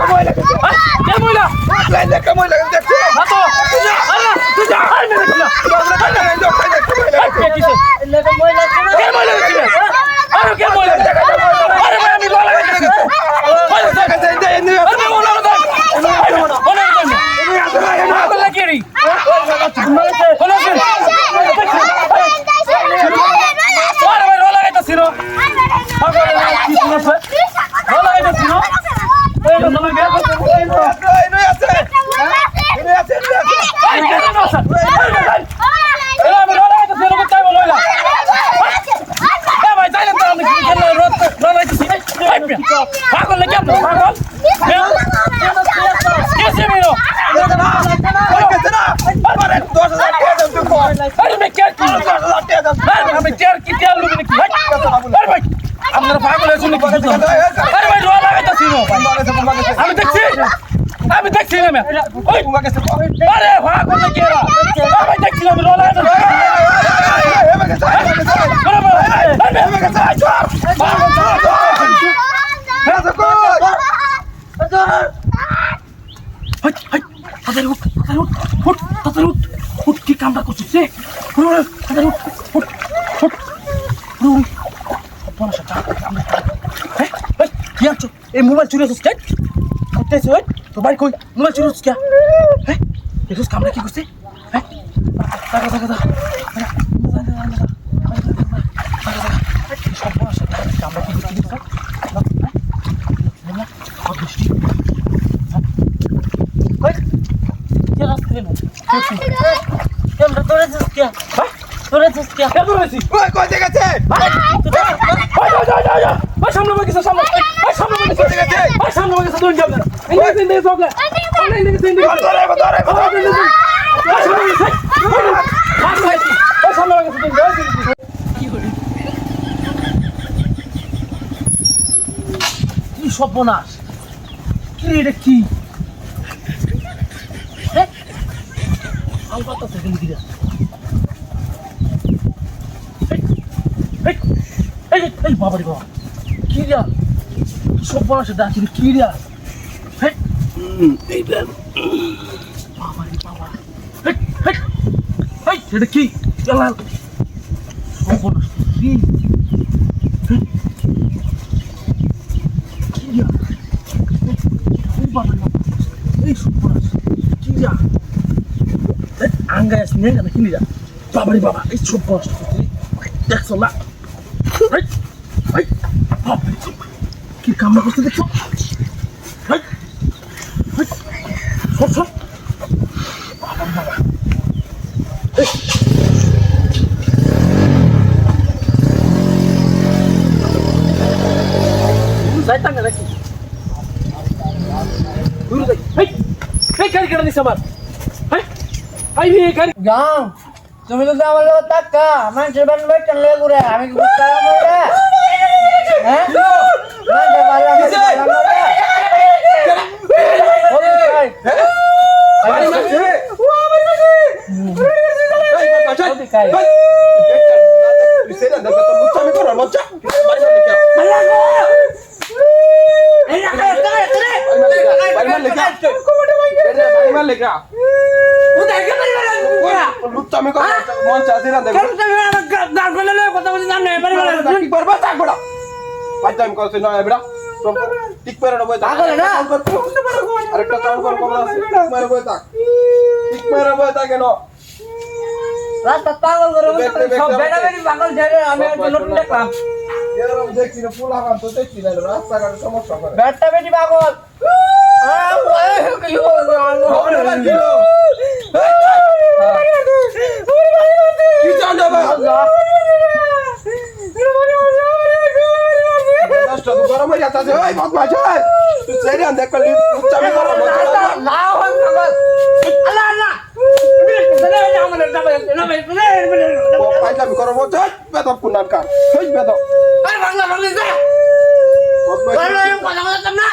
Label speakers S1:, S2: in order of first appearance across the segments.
S1: মহিলা কে মহিলা না তো তুই যা আরে কে মহিলা দেখছিস আরে কে মহিলা আরে ভাই আমি বলা গেছি পাগল নাকি আপনি পাগল कैसे मेरो अरे मैं क्या मैं क्या कितना लोग ने अरे भाई আপনারা পাগল হয়েছেন নাকি আরে ভাই রোয়া লাগাইতা ছিনো আমি দেখছি না ওই আরে পাগল নাকি এরা ভাই দেখছি আমি রোয়া লাগাইতা কি কামটা করছিস রে কি আছো এই মোবাইল চুরি হচ্ছে করতেছে ওই তো ভাই কই মোবাইল চুরি হচ্ছে হ্যাঁ দেখো কামটা কি করছে হ্যাঁ টাকা টাকা দাও কামটা কি করছে সর্বনাশ কি এটা কি আলবাতা থেকে লিখে যা এই বাবারে বাবা কি রিয়া সর্বনাশ ডাকি কি রিয়া বাবারে বাবা এটা কি সর্বনাশ কি এই সর্বনাশ কি Riya angga sini kan ini dah babari baba itu bos dah solat hai hai apa ki kamera ko দেখছো hai hai সব সব babari baba saya tanya lagi dulu deh hai kali kali sabar आई भी कर
S2: गांव তুমি তো আমার টাকা মানুষের বাড়ি বেতন লয়ে ঘুরে আমি কি বুঝতে পারবো না হ্যাঁ মানুষের বাড়ি আমি
S3: আমি মন চাষি না দেখো
S1: দাঁড় করে কথা বলছি নাম নেই
S3: ঠিক পারবা তাক বড় পাঁচ টাইম করছে না এবড়া ঠিক পারে না বই তাক আরেকটা কাউন্ট কর কমরা আছে ঠিক পারে বই তাক ঠিক পারে বই তাক কেন
S2: রাস্তা পাগল করে সব বেটা বেটি পাগল ছেড়ে আমি নতুন দেখলাম
S3: এরকম দেখছি না পোলা কাম তো দেখছি না রাস্তাঘাটে সমস্যা করে
S2: বেটা বেটি পাগল
S3: কি জানো বাবা দশটা তো গরম হয়ে যাচ্ছে ওই বদমাশ তুই সেরি আন দেখ কলি উচ্চামি করো
S2: না হয় পাগল আল্লাহ আল্লাহ
S3: পাইলামি করো বলছ বেদব কুনার কার হই বেদব
S2: আরে বাংলা বাংলা যা কথা বলতাম না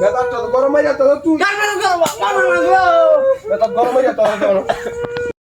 S3: বেদবটা তো গরম হয়ে যাচ্ছে তুই
S2: বেদব
S3: গরম হয়ে যাচ্ছে